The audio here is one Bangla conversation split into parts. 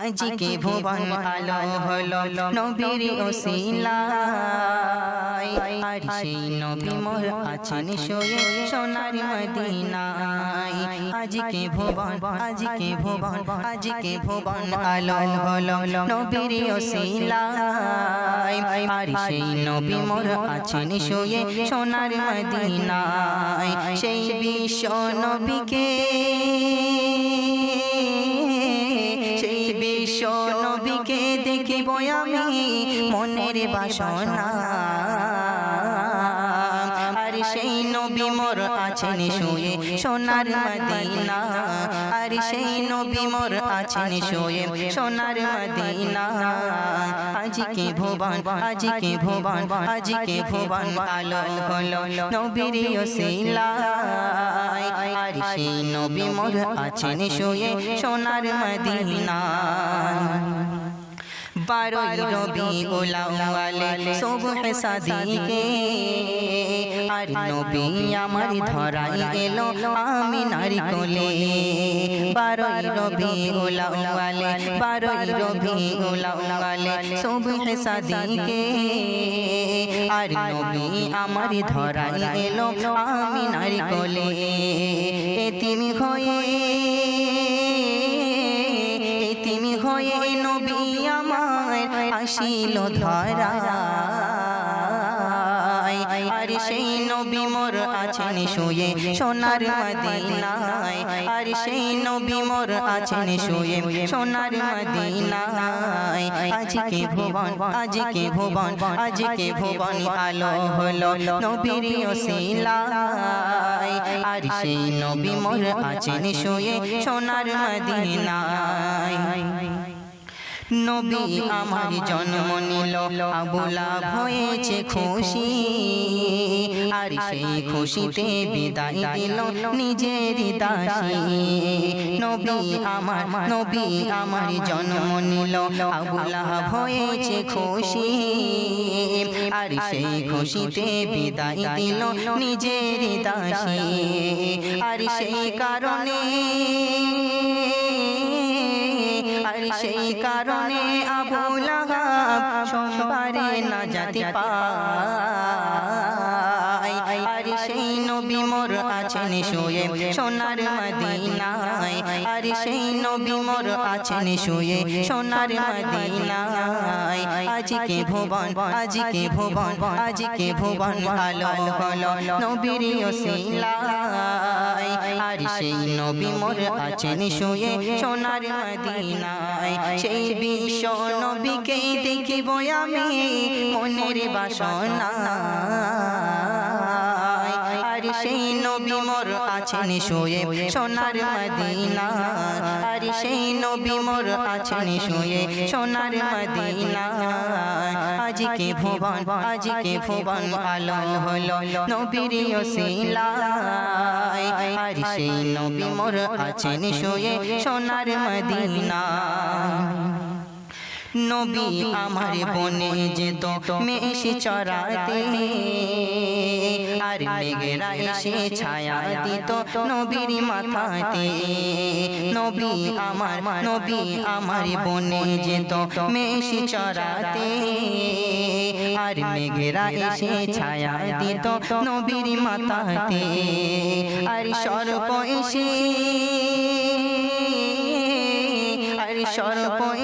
আজকে ভুবন আলো হলো নবীর ওসিলায়, আর সেই নবী মোর আছেন শুয়ে সোনার মদিনায়। আজকে ভুবন আলো হলো নবীর ওসিলায়, আর সেই নবী মোর আছেন শুয়ে সোনার মদিনায়। সেই বিশ্ব নবীকে, সেই বিশ্ব নবীকে দেখিব আমি মনের বাসনা, আর সেই নবী মোর আছেন শুয়ে সোনার মদিনা, আর সেই নবী মোর আছেন শুয়ে সোনার মদিনা। আজকে ভুবন আলো হলো নবীর ওসিলায়, আর সেই নবী মোর আছেন শুয়ে সোনার মদিনা। 12 রবিউল আউয়াল সুবহ সাদিকে, আর নবী আমার ধরাই এলো আমিনার কোলে। 12 রবিউল আউয়াল সুবহ সাদিকে, আর নবী আমার ধরাই এলো আমিনার কোলে। এতিম হয়ে নবী আমার আসিল ধরায়, আর সেই নবী মোর আছেন শুয়ে সোনার মদিনায়, আর সেই নবী মোর আছেন শুয়ে সোনার মদিনায়। আজকে ভুবন আলো হলো নবীর ওসিলায়, আর সেই নবী মোর আছেন শুয়ে সোনার মদিনায়। নবী আমার জন্ম নিল আবু লাহাব হয়েছে খুশি, আর সেই খুশিতে বিদায় দিল নিজের দাসী। নবী আমার জন্ম নিল আবু লাহাব হয়েছে খুশি, আর সেই খুশিতে বিদায় দিল নিজের দাসী। আর সেই কারণে আবু লাহাব সোমবারে নাজাত পায়, আর সেই নবী মোর আছেন শুয়ে সোনার মদিনায়, আর সেই নবী মোর আছেন শুয়ে সোনার মদিনায়। আজকে ভুবন আলো হলো নবীর ওসিলায়, আর সেই নবী মোর আছেন শুয়ে সোনার মদিনায়। সেই বিশ্ব নবীকে দেখিব আমি মনের বাসনা, আর সেই নবী মোর আছেন শুয়ে সোনার মদিনা, আর সেই নবী মোর আছেন শুয়ে সোনার মদিনা। আজকে ভুবন আলো হলো নবীর ওসিলায়, আর সেই নবী মোর আছেন শুয়ে সোনার মদিনা। নবী আমার বনে যেত মেষ চরাতে, আর মেঘেরা এসে ছায়া দিত নবীর মাথাতে। নবী আমার বনে যেত মেষ চরাতে, আর মেঘেরা এসে ছায়া দিত নবীর মাথাতে। আর সর্প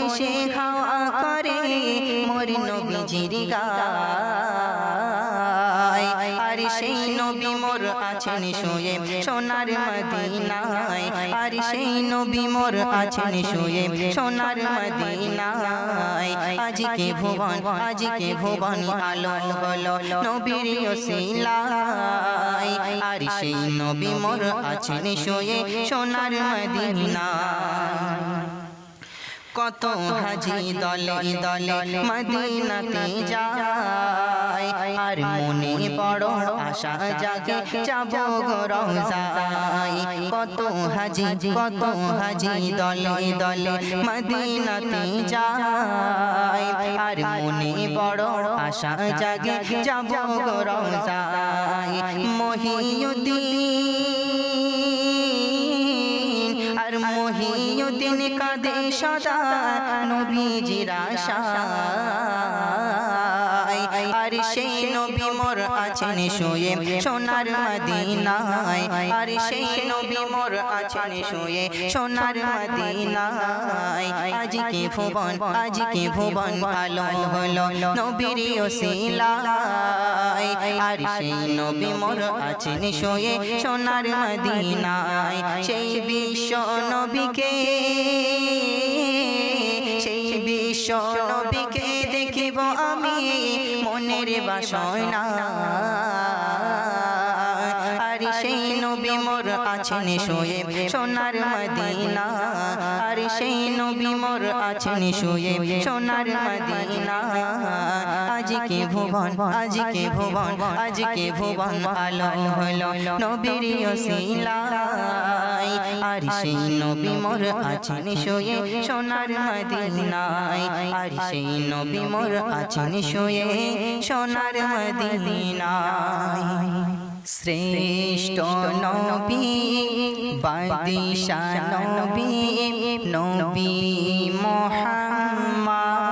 এসে খাওয়া করে মোর নবীজির গায়, আর সেই নবী মোর আছেন শুয়ে সোনার মদিনায়, আর সেই নবী মোর আছেন শুয়ে সোনার মদিনায়। আজকে ভুবন আলো হলো নবীর ওসিলায়, আর সেই নবী মোর আছেন শুয়ে সোনার মদিনায়। কত হাজি দলে মদিনাতে যায়, আর মনে বড় আশা জাগে যাব গো রওজায়। কত হাজি দলে মদিনাতে যায়, আর মনে বড় আশা জাগে যাব গো রওজায়। মহিউদ্দিন দিন কাঁদে সদা নবীজির আশায় আর সেই নবী মোর আছেন শুয়ে সোনার মদিনায় আর সেই নবী মোর আছেন শুয়ে সোনার মদিনায় আজকে ভুবন ভালো হলো নবীর ওসিলায় আর সেই নবী মোর আছেন শুয়ে সোনার মদিনায় সেই বিশ্ব নবীকে দেখিব আমি মনের বাসনা আর সেই নবী মোর আছেন শুয়ে সোনার মদিনা আর সেই নবী মোর আছেন শুয়ে সোনার মদিনা আজকে ভুবন ভালো হলো নবীর ওসিলায় আর সেই নবী মোর আছেন শুয়ে সোনার মদিনায় আর সেই নবী মোর আছেন শুয়ে সোনার মদিনায় শ্রেষ্ঠ নবী বাদশা নবী মুহাম্মদ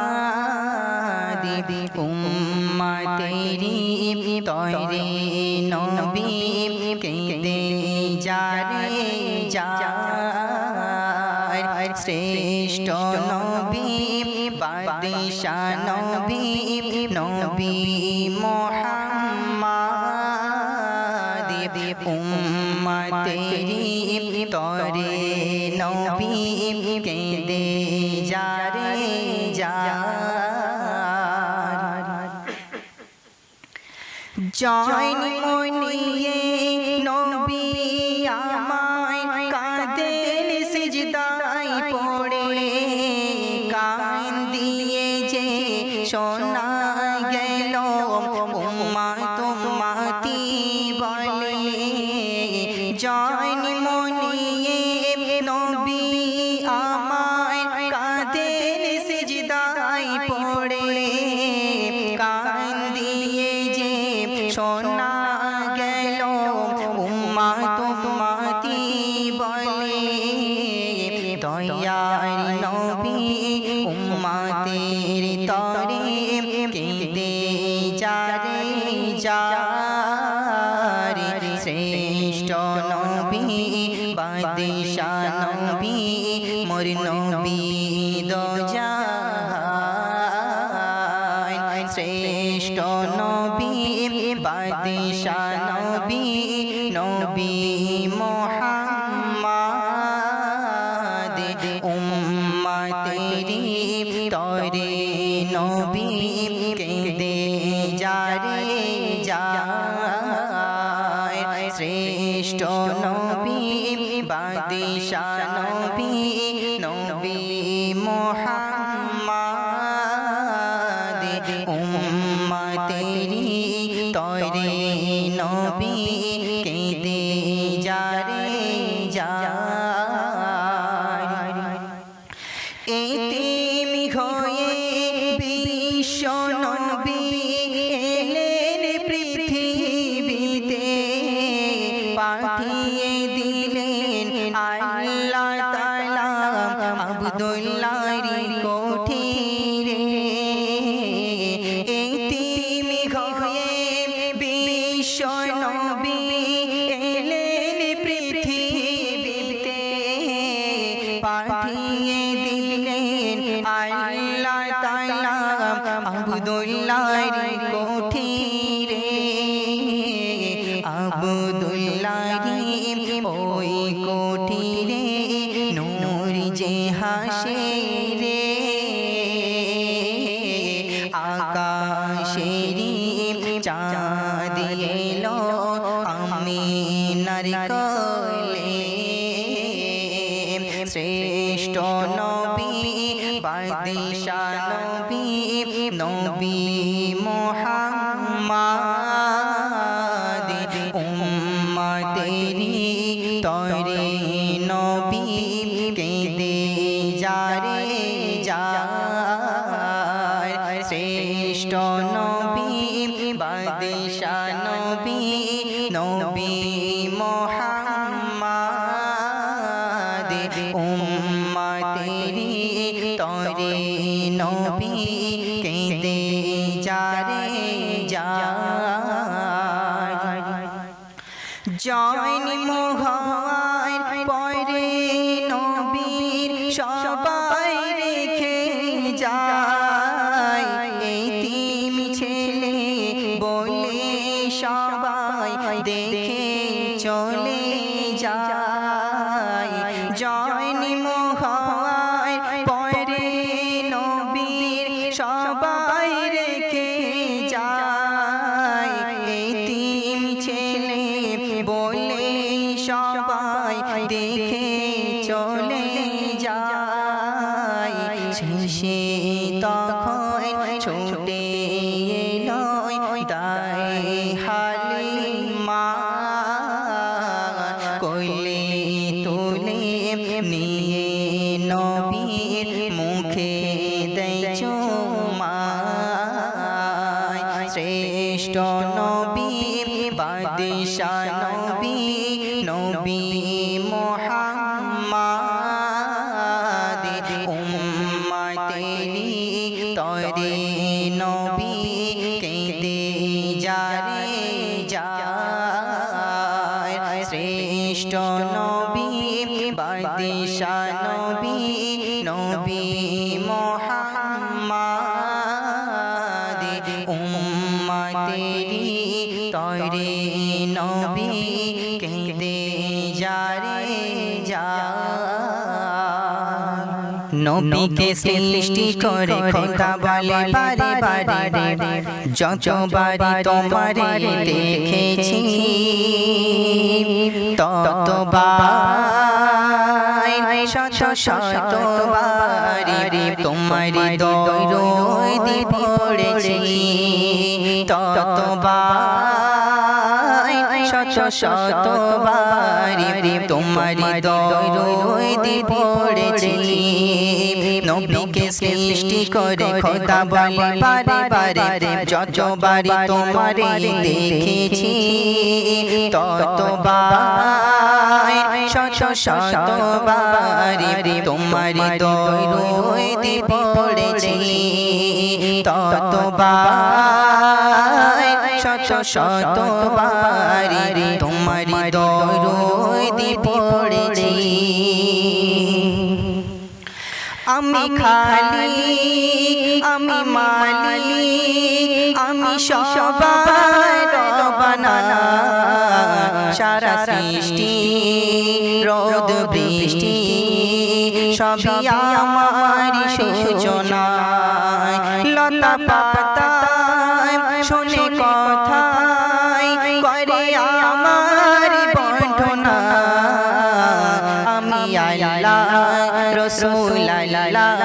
উম্মতেরি তরে নবী কেঁদে যারে যার শ্রেষ্ঠ নবী বাদশা নবী মুহাম্মদ উম্মতেরি তরে নবী কেঁদে যারে যার জয়ন মনিয়ে নবী আমায় কাঁদেন সিজদায় পড়ে কান্দিয়ে যে শোনা গেল উম্মা তুম্মাতি বলে জয়ন মনিয়ে নবী আমায় কাঁদেন সিজদায় পড়ে কান্দিয়ে যে শোনা গেল উম্মা তুম্মাতি বলে দয়ার নবী উম্মতের তরে কেঁদে যারে যার শ্রেষ্ঠ নবী বাদশা নবী মোর নবী দোজাহান শ্রেষ্ঠ নবী বাদশা নবী মুহাম্মদ উম্মতেরি তরে নবী কেঁদে যারে যার শ্রেষ্ঠ নবী বাদশা নবী মুহাম্মদ উম্মতেরি তরে নবী কেঁদে যারে যার এতিম হয়ে বিশ্ব নবী এলেন পৃথিবীতে পাঠিয়ে দিলেন আল্লাহ তাআলা আব্দুল্লাহর কুঠিরে এতিম হয়ে বিশ্ব নবী এলেন পৃথিবীতে পাঠিয়ে দিলেন আল্লাহ তাআলা আব্দুল্লাহর কুঠিরে আব্দুল্লাহর ওই কুঠিরে নূর যে হাসে রে আকাশেরি চাঁদ এলো আমিনার কোলে শ্রেষ্ঠ নবী বাদশা নবী মুহাম্মদ উম্মতেরি তরে নবী কেঁদে যারে যার শ্রেষ্ঠ নবী বাদশা নবী মুহাম্মদ উম্মত নবী কেঁদে যারে যায় জয়নি মোহার পরে নবীর সবাই রেখে যায় এতিম ছেলে বলে সবাই দেখে চলে যায় জয়নি মোহার পরে নবীর সবাই রেখে যায় এতিম ছেলে বলে সবাই দেখে চলে যায় শেষে তখন ছুটে এলো দায় হালিমা কোলে তুলে নিয়ে নবীর মুখে দেয় চুমা শ্রেষ্ঠ নবী বাদশাহ নবী নবী মুহাম্মদ উম্মতেরি তরে নবী কেঁদে যারে যায় শ্রেষ্ঠ নবী বাদশাহ নবী নবী মুহাম্মদ উম্মতেরি তরে নবী কেঁদে যারে নবীকে সৃষ্টি করে খোদা বলে বারে বারে যতবারই তোমারে দেখেছি ততবার শত শতবারি তোমারি দরদি পড়েছি ততবার শত শতবারি তোমারি দরদি পড়েছি নবীকে সৃষ্টি করে খোদা বলে বারে বারে যতবারই তোমারে দেখেছি ততবার শত শতবারি তোমারি দরদি পড়েছি ততবার শত শতবারি তোমারি দরদি পড়েছি আমি খালি আমি মালিক আমি সবার রব্বানা সারা সৃষ্টি রোদ বৃষ্টি সবই আমারই সূচনা লতা পাতা শোনে কথায় করে আমার বন্ধনা আমি আল্লাহ রসুল আল্লাহ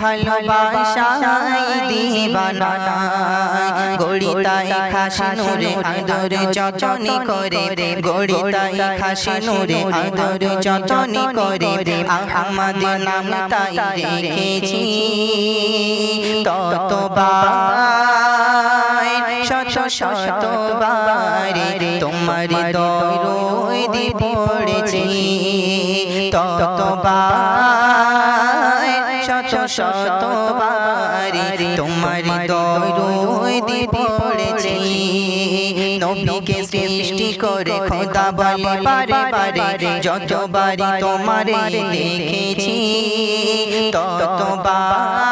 ভালোবাসায় দিবানা গড়িতাই খাসি নূরে আদর যতনি করে গড়িতাই খাসি নূরে আদর যতনি করে আহমদ নাম তাই রেখেছি ততবার শত শতবারি তোমারি দরদি পড়েছি ততবার শত শতবারি তোমারি দরদি পড়েছি নবীকে সৃষ্টি করে খোদা বলে বারে বারে যতবারই তোমারে দেখেছি ততবার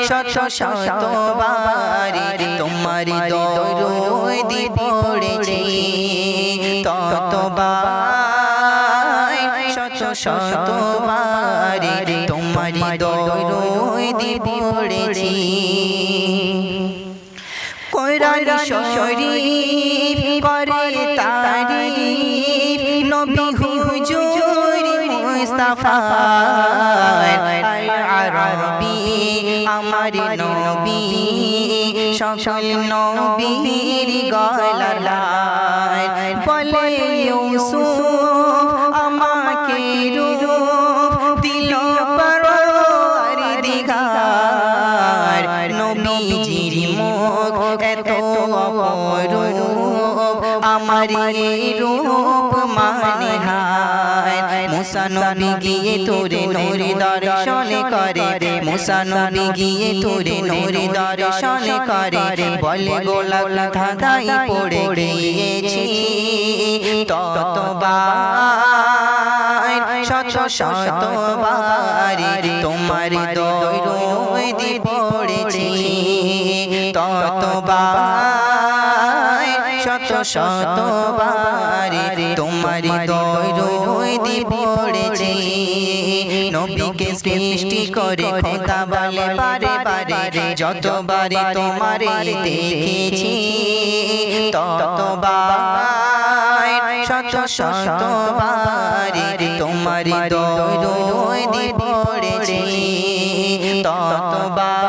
শত শতবারি তোমারি দরদি পড়েছি ততবার শত শতবারি তোমারি দরদি পড়েছি কোরআন শরীফ করে তারিফ নবী হুজুর মুস্তাফা আরবি আমার নবী সকল নবীর গলায় বলে ইউসুফ আমাকে রূপ দিল পরওয়ারদিগার নবীজির মুখ এত অপরূপ আমার রূপ মানে হায় মুসা নবী গিয়ে তোরে নূর দর্শন করে মুসা নবী গিয়ে তোরে নূর দর্শন করে বলে গোলাপ ধাঁধাই পড়ে গিয়েছি ততবার শত শতবার তোমার দরুদ পড়েছি ততবার শত শতবার তোমার দরুদ পড়েছি নবীকে সৃষ্টি করে খোদা বলে বারে বারে যতবার তোমারে দেখেছি ততবার শত শতবার তোমার দরুদ পড়েছি ততবার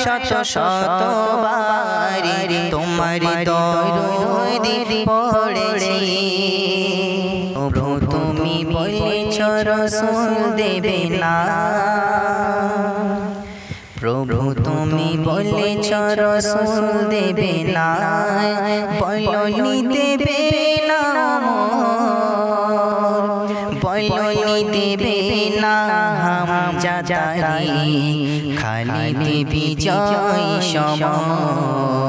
শত শতবার তোমার দরুদ পড়েছি তুমি বলেছ রাসূল দেবে না প্রভু তুমি বলেছ রাসূল দেবে না বলনি দেবে না বলনি দেবে না হাম জাতারি খালিদ বিজয় সময়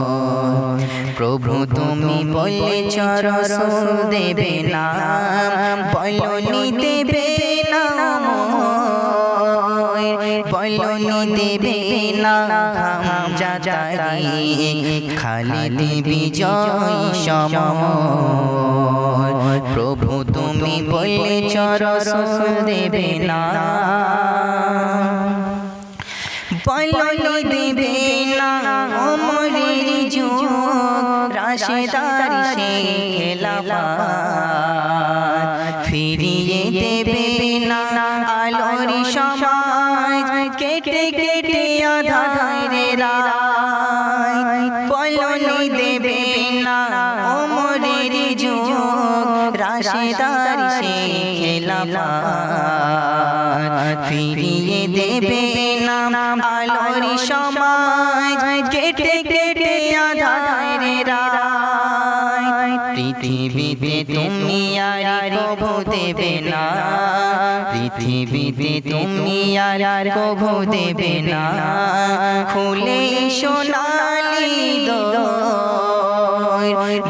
প্রভু তুমি বলেছ রাসূল দেবে না বলনি দেবে না বলনি দেবে না হাম জাতারি খালিদ বিজয় সময় প্রভু তুমি বলেছ রাসূল দেবে না বলনি দেবে না ওমরের যুগ রাশেদার সেই খেলাফত ফিরিয়ে দেবে না আলোর সমাজ কেটে কেটে আঁধারের রাত বলনি দেবে না ওমরের যুগ রাশেদার সেই খেলাফত ফিরিয়ে দেবে না আলোর সমাজ কেটে কেটে আঁধারের রাত পৃথিবীতে তুমি আর কভু দেবে না পৃথিবীতে তুমি আর কভু দেবে না খুলে সোনালি দোর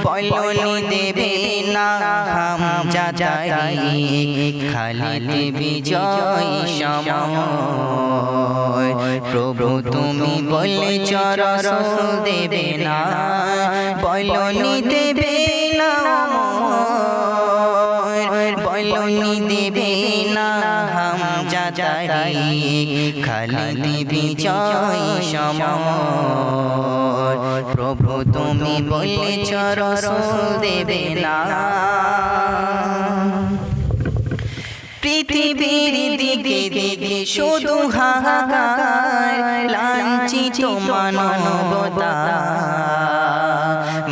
বলনি দেবে না হাম জাতারি খালিদ বিজয় সময় প্রভু তুমি বলেছ রাসূল দেবে না বলনি দেবে না বলনি দেবে না হাম জাতারি খালিদ বিজয় সময় প্রভু তুমি বলেছ রাসূল দেবে না পৃথিবীর দিকে দিকে শুধু হাহাকার লাঞ্ছিত মানবতা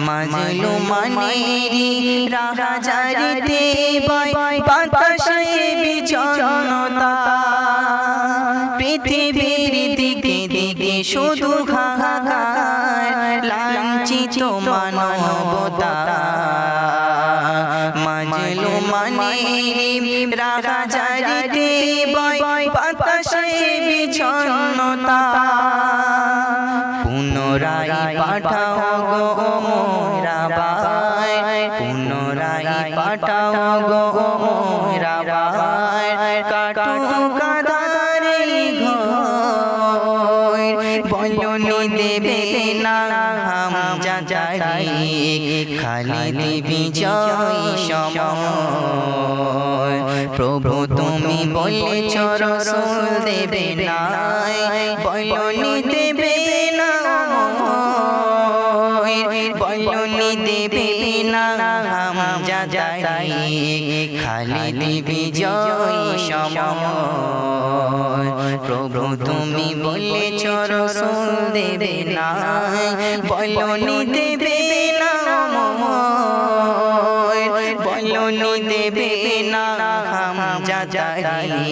মাজলুমানেরি রাহাজারিতে বাতাসে বিচরণতা পৃথিবীর দিকে দিকে শুধু হাহাকার লাঞ্ছিত মানবতা মাজলুমানেরি রাহাজারিতে বাতাসে বিচরণতা পুনরায় পাঠাও গো মোরাবাই পুনরায় পাঠাও গো মোরাবাই কাটু কাদারে ঘর বলনি দেবে না হাম জাতারি খালিদ বিজয় সময় প্রভু তুমি বলেছ রাসূল দেবে না বলনি দেবে না বলনি দেবে না হাম জাতারি খালিদ বিজয় সময় প্রভু তুমি বলেছ রাসূল দেবে না বলনি দেবে না বলনি দেবে না হাম জাতারি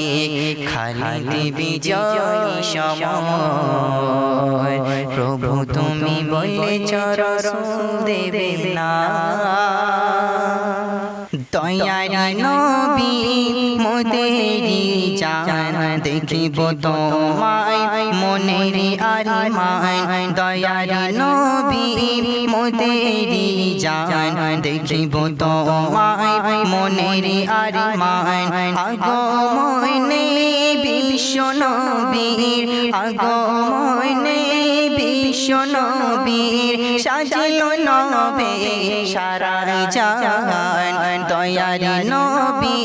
খালিদ বিজয় সময় প্রভু তুমি বলেছ রাসূল দেবে না দয়ারি নবী মোদেরি জান দেখিব তোমায় মনের আরমান দয়ারি নবী মোদেরি জান দেখিব তোমায় মনের আরমান আগমনে বিশ্ব নবীর আগমনে বিশ্ব নবীর সাজিল নবে সারা জাহান দয়ারি নবী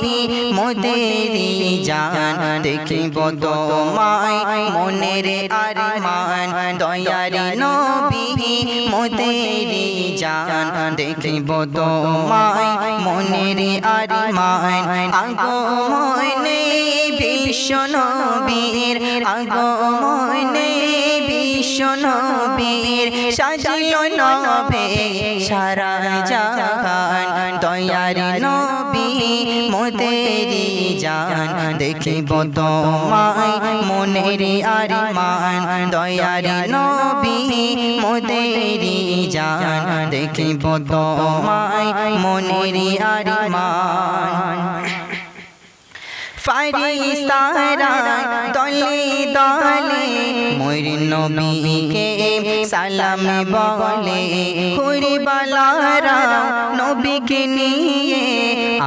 মোদেরি জান দেখিব তোমায় মনের আরমান দয়ারি নবী মোদেরি জান দেখিব তোমায় মনের আরমান আগমনে বিশ্ব নবীর আগমনে বিশ্ব নবীর সাজিল নবে সারা জাহান দয়ারি নবী মোদেরি জান দেখিব তোমায় মনের আরমান দয়ারি নবী মোদেরি জান দেখিব তোমায় মনের আরমান ফারিস্তারা দলে দলে মোর নবীকে সালাম বলে কুরবালারা নবীকে নিয়ে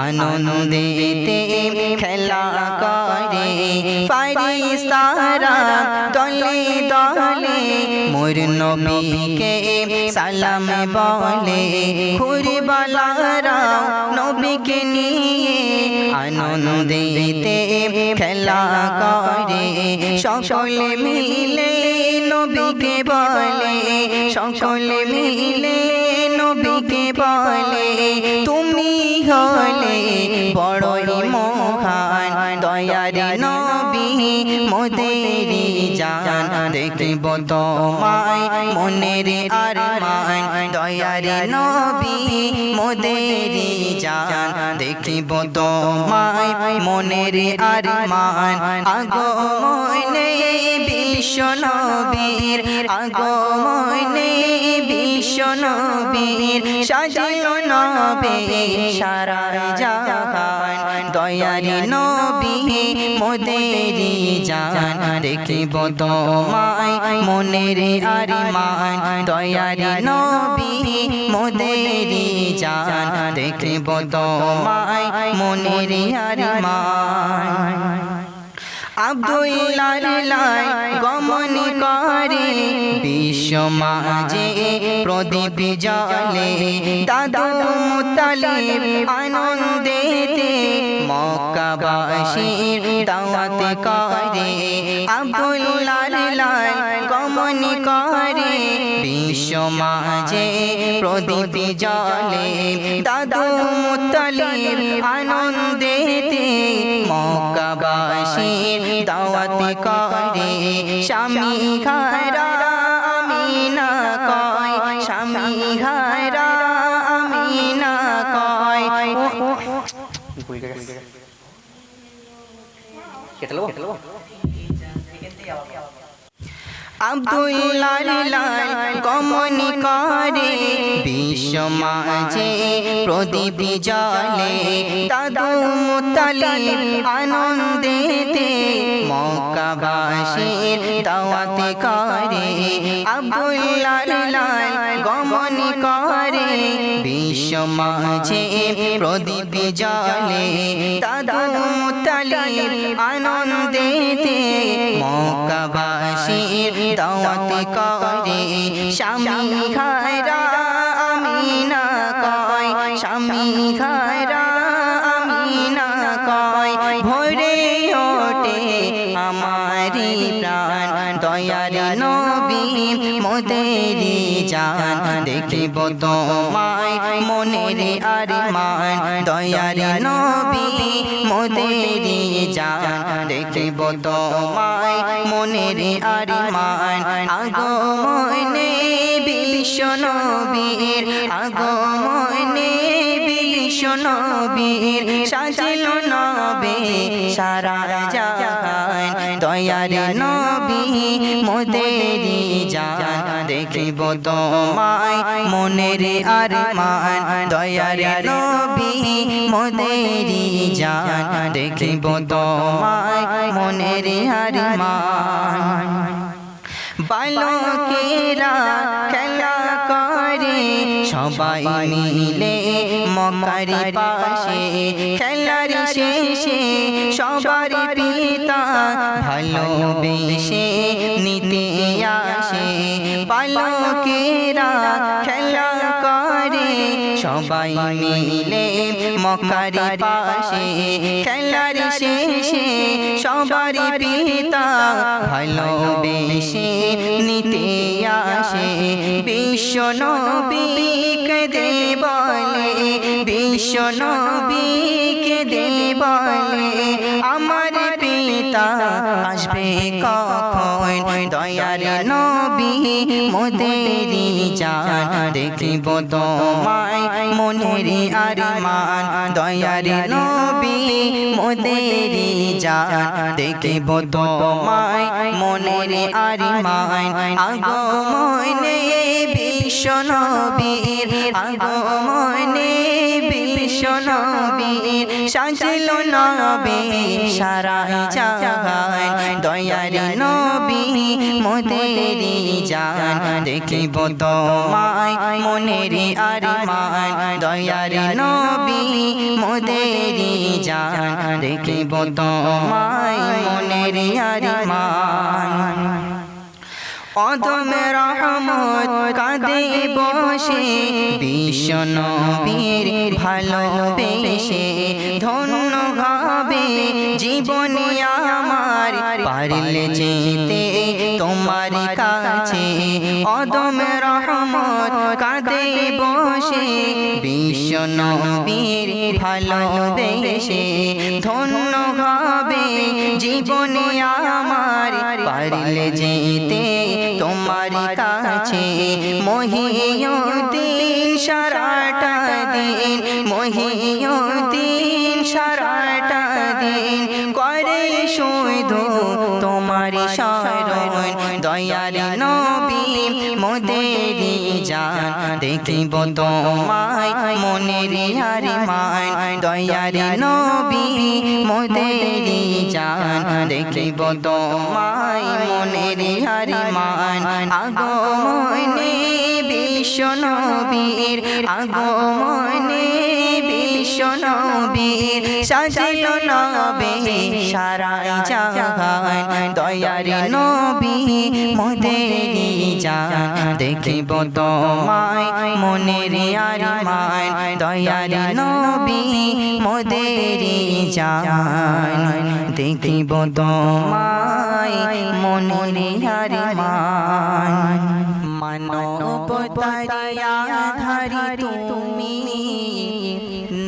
আনন্দেতে খেলা করে ফারিস্তারা দলে দলে মোর নবীকে সালাম বলে কুরবালারা নবীকে নিয়ে আনন্দেতে খেলা করে সকলে মিলে নবীকে বলে সকলে মিলে নবীকে বলে তুমি হলে বড়ই মহান দয়ারি নবী মোদেরি জান দেখিব তোমায় মনের আরমান দয়ারি নবী মোদেরি জান দেখিব তোমায় মনের আরমান আগমনে বিশ্ব নবীর আগমনে বিশ্ব নবীর সাজিল নবে সারা জাহান দয়ারি নবী মোদেরি জান দেখিব তোমায় মনের আরমান দয়ারি নবী মোদেরি জান দেখিব তোমায় মনের আরমান আব্দুল্লাহ গমন করে বিশ্ব মাঝে প্রদীপ জ্বলে দাদু মুতালিব আনন্দেতে মক্কাবাসীর দাওয়াত করে আব্দুল্লাহ গমন করে বিশ্ব মাঝে প্রদীপ জ্বলে দাদু মুতালিব আনন্দেতে মক্কাবাসীর দাওয়াত করে স্বামী ঘরা আমিনা কয় স্বামী ঘরা আমিনা কয় আব্দুল্লাহ গমন করে বিশ্ব মাঝে প্রদীপ জ্বলে দাদু মুতালিব আনন্দেতে মক্কাবাসীর দাওয়াত করে আব্দুল্লাহ গমন করে বিশ্ব মাঝে প্রদীপ জ্বলে দাদু মুতালিব আনন্দেতে মক্কাবাসীর দাওয়াত করে স্বামী ঘরা আমিনা কয় স্বামী ঘরা আমিনা কয় ভরে ওঠে আমারি প্রাণ দয়ারি নবী মোদেরি জান দেখিব তোমায় মনের আরমান দয়ারি নবী মোদেরি জান দেখিব তোমায় মনের আরমান আগমনে বিশ্ব নবীর আগমনে বিশ্ব নবীর সাজিল নবে সারা জাহান দয়ার নবী মোদেরি জান দেখিব তোমায় মনের আরমান দয়ার নবী মোদেরি জান দেখিব তোমায় মনের আরমান বালকেরা খেলা করে সবাই মিলে মক্কার পাশে খেলার শেষে সবার পিতা ভালোবেসে নিতে আসে বালকেরা খেলা করে সবাই মিলে মক্কার পাশে খেলার শেষে সবার পিতা ভালোবেসে নিতে আসে বিশ্ব নবীকে দে বলে বিশ্ব নবীকে দে বলে আমার পিতা আসবে কখন দয়ার নবী মোদেরি জান দেখিব তোমায় মনের আরমান দয়ার নবী মোদেরি জান দেখিব তোমায় মনের আরমান আগমনে বিশ্ব নবীর আগমনে বিশ্ব নবীর সাজল নবী সারা জাহান দয়ার নবী মোদেরি জান দেখিব তোমায় মনের আরমান দয়ার নবী মোদেরি জান দেখিব তোমায় মনের আরমান অদম রহমত কাঁদে বসে বিশ্ব নবীর ভালোবেসে ধন্য হবে জীবনে আমার পারলে যেতে তোমার কাছে অদম রহমত কাঁদে বসে বিশ্ব নবীর ভালোবেসে ধন্য হবে জীবনে আমার পারলে যেতে তোমার কাছে মহিউদ্দিন সারাটা দিন মহিউদ্দিন সারাটা দিন করে শুধু তোমার শরণ দয়ার নবী মোদেরি জান দেখিব তোমায় মনের আরমান দয়ার নবী মোদেরি জান দেখিব তোমায় মনের আরমান আগমনে বিশ্ব নবীর আগমনে বিশ্ব নবীর সাজিল নবে সারা জাহান দয়ার নবী মোদেরি জান দেখিব তোমায় মনের আরমান দয়ার নবী মোদেরি জান দেখিব তোমায় মনের আরমান মানবতারিয়া ধারি তুমি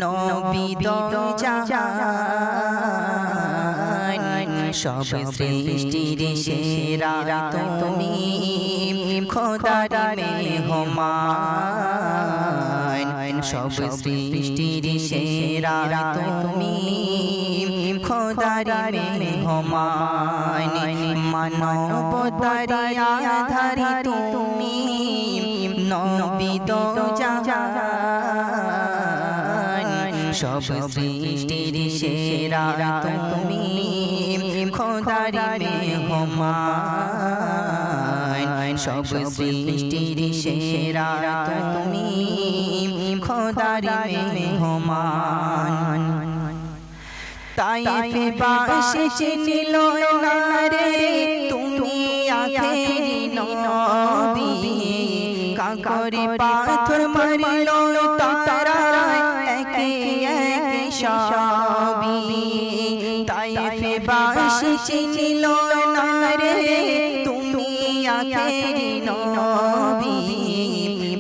নবী দো জাহান সব সৃষ্টির সেরা তুমি খোদার মেহমান সব সৃষ্টির সেরা তুমি খোদার মেহমান মানবতারিয়া ধারি তুমি নবী দো জাহান সব সৃষ্টির সেরা তুমি খোদার মেহমান সব সৃষ্টির সেরা তুমি খোদার মেহমান তাইফে বাসে চিনিল না রে তুমি আখেরি নবী কাকরে পাথর মারিল তারা একে একে সবই তাইফে বাসে চিনিল না রে তুমি আখেরি নবী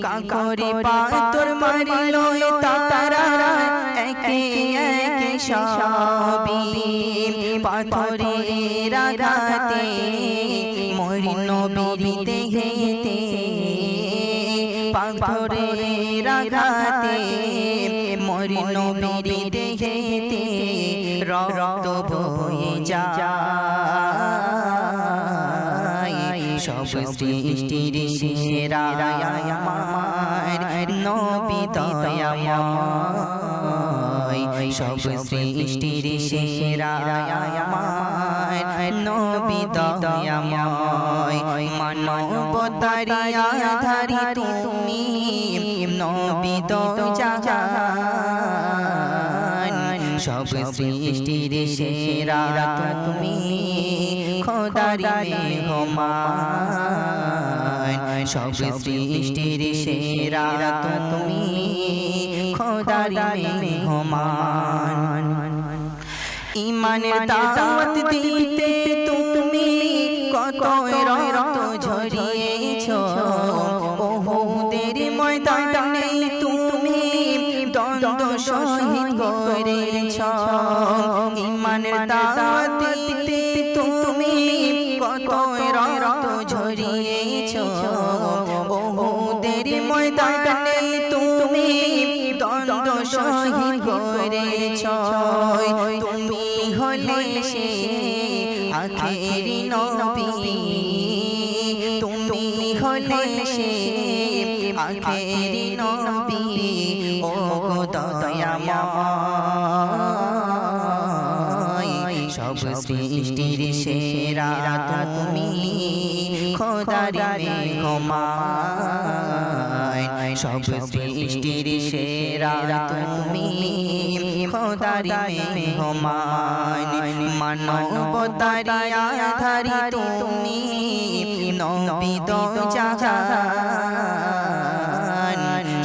কাকরে পাথর মারিল তারা একে একে সবই পাথরের আঘাতে মরি নবী দেহেতে পাথরের আঘাতে মরি নবী দেহেতে রক্ত বয়ে যায় সব সৃষ্টির সেরা আমার নবী দয়াময় সব সৃষ্টির সেরা আমার নবী দয়াময় মানবতার আধারি তুমি নবী দয়াজান সব সৃষ্টির সেরা তুমি খোদার মেহমান সব সৃষ্টির সেরা তুমি খোদার মেহমান ঈমানের দাওয়াত দিতে তুমি কত রক্ত ঝরিয়েছো উহুদের ময়দানে তুমি দ্বন্দ্ব শহীদ করেছো ঈমানের দাওয়াত দিতে তুমি কত রক্ত ঝরিয়েছো উহুদের ময়দানে তুমি দ্বন্দ্ব শহীদ করেছো তুমি হলে সে আখেরি নবী তুমি হলে সে আখেরি নবী ও দয়াময় সব সৃষ্টির সেরা তুমি খোদার মেহমান সব সৃষ্টির সেরা তুমি খোদার মেহমান মানবতার আধারি তুমি নবী দয়াজান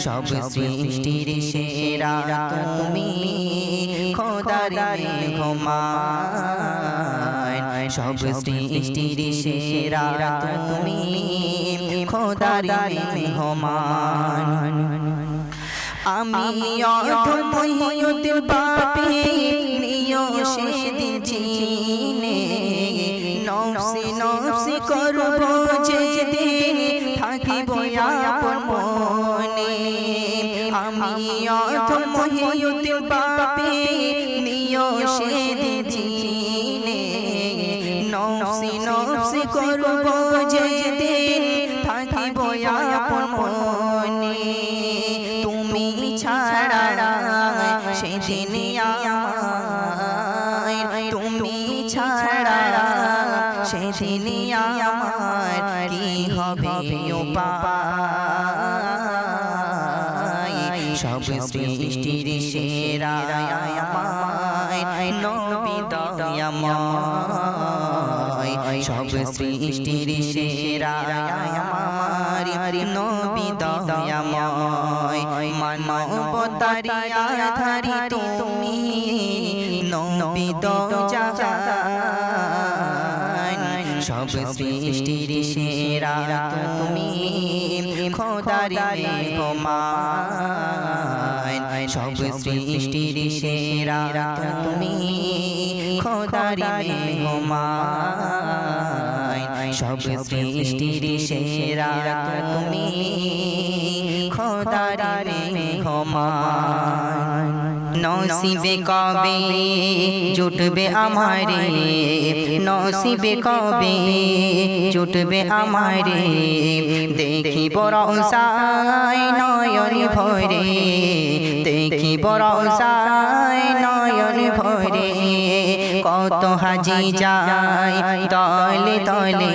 সব সৃষ্টির সেরা তুমি খোদার মেহমান সব সৃষ্টির সেরা তুমি খোদার মেহমান আমি অধময়ুদ পাপী নিও সেদিন চিনে নফসি নফসি করব যেদিন থাকিব আপন মনে আমি অধময়ুদ পাপী নিও সেদিন চিনে নফসি নফসি করব যেদিন থাকিব আপন মনে তুমি ছাড়া সেদিন আমার তুমি ছাড়া সেদিন আমার কি হবে উপায় সব সৃষ্টির সেরা আমার নবী দয়াময় সব সৃষ্টির সেরা আমার নবী দয়াময় মানবতার আধারি তুমি নবী দয়াজান সব সৃষ্টির সেরা তুমি খোদার মেহমান সব সৃষ্টির সেরা তুমি খোদার মেহমান সব সৃষ্টির সেরা তুমি খোদার মেহমান নসিবে কবে জুটবে আমারে নসিবে কবে জুটবে আমারে দেখিব রওজায় নয়ন ভরে দেখিব রওজায় নয়ন ভরে কত হাজি যায় দলে দলে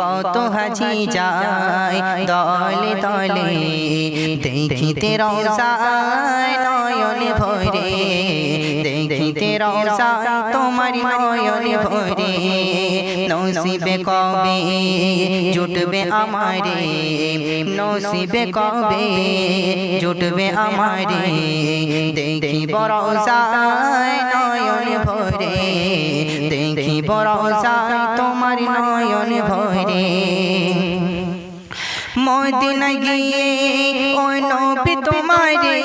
কত হাজি যায় দলে দলে দেখিতে রওজায় নয়ন ভরে দেখিতে রওজায় তোমার নয়ন ভরে নসিবে কবে জুটবে আমারে নসিবে কবে জুটবে আমারে দেখিব রওজায় নয়ন ভরে দেখিব রওজায় তোমার নয়ন ভরে মদিনায় গিয়ে ওই নবী তোমারে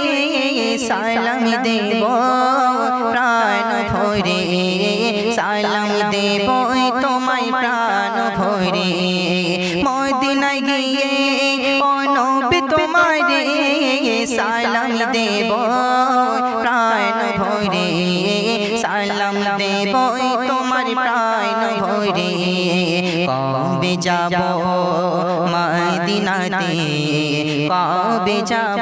সালাম দেব প্রাণ ভরে সালাম দেব তোমায় প্রাণ ভরে মদিনায় গিয়ে ওই নবী তোমারে সালাম দেব প্রাণ ভরে সালাম দেব তোমার প্রাণ ভরে কবে কবে যাব মদিনাতে কবে যাব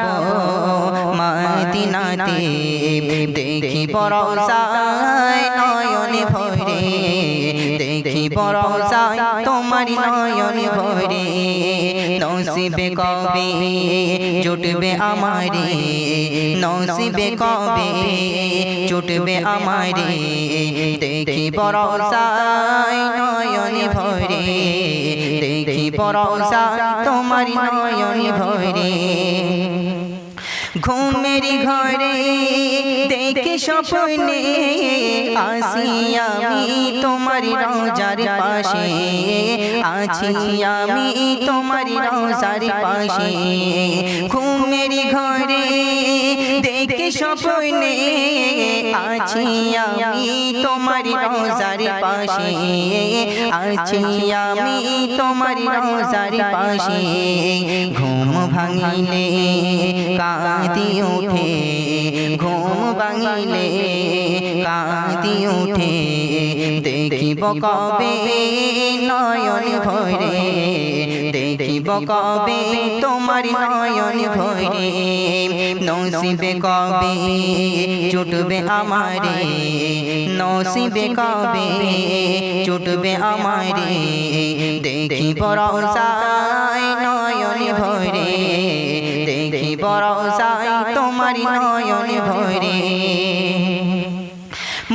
মদিনাতে দেখিব রওজায় নয়ন ভরে দেখিব রওজায় তোমার নয়ন ভরে নসিবে কবে জুটবে আমারে নসিবে কবে জুটবে আমারে দেখিব রওজায় নয়ন ভরে দেখিব রওজায় তোমার নয়ন ভরে ঘুমের ঘরে দেখে স্বপ্নে আসি আমি তোমার রওজার পাশে আছি আমি তোমার রওজার পাশে ঘুমের ঘরে দেখে স্বপ্নে আছি আমি তোমার রওজার পাশে আছি আমি তোমার রওজার পাশে ঘুম ভাঙিলে কাঁদি উঠে ঘুম ভাঙিলে কাঁদি উঠে দেখিব কবে নয়ন ভরে দেখিব কবে তোমার নয়ন ভরে নসিবে কবে জুটবে আমারে নসিবে কবে জুটবে আমারে দেখিব রওজায় নয়ন ভরে দেখিব রওজায় তোমার নয়ন ভরে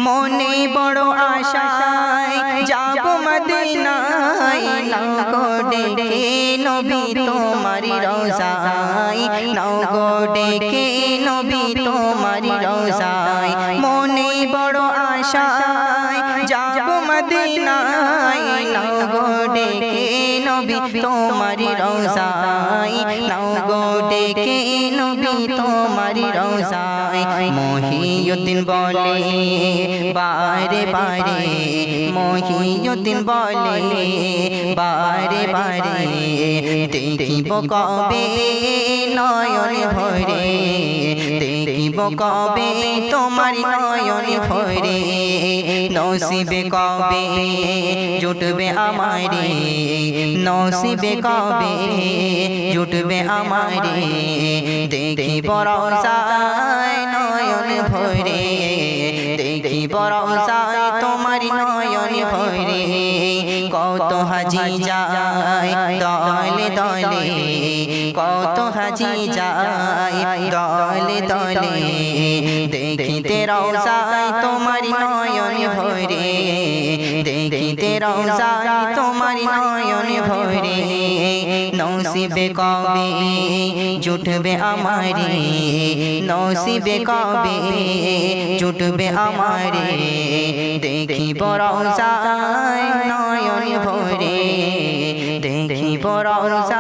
মনে বড় আশায় যাব মদিনায় নাও গো ডেকে নবী তোমার রওজায় নাও গো ডেকে নবী তোমার রওজায় মনে বড় আশায় যাব মদিনায় নাও গো ডেকে নবী তোমার রওজায় নাও গো ডেকে নবী তোমার রওজায় মহিউদ্দিন বলে বারে বারে মহিউদ্দিন বলে বারে বারে দেখিব কবে নয়ন ভরে দেখিব কবে তোমার নয়ন ভরে নসিবে কবে জুটবে আমারে নসিবে কবে জুটবে আমারে দেখিব রওজায় নয়ন ভরে দেখিব রওজায় তোমার নয়ন ভরে কত হাজি যায় দলে দলে কত হাজি যায় দলে দলে দেখিতে রওজায় তোমার নয়ন ভরে দেখিতে রওজায় তোমার নয়ন ভরে নসিবে কবে জুটবে আমারে নসিবে কবে জুটবে আমারে দেখিব রওজায় নয়ন ভরে দেখিব রওজায়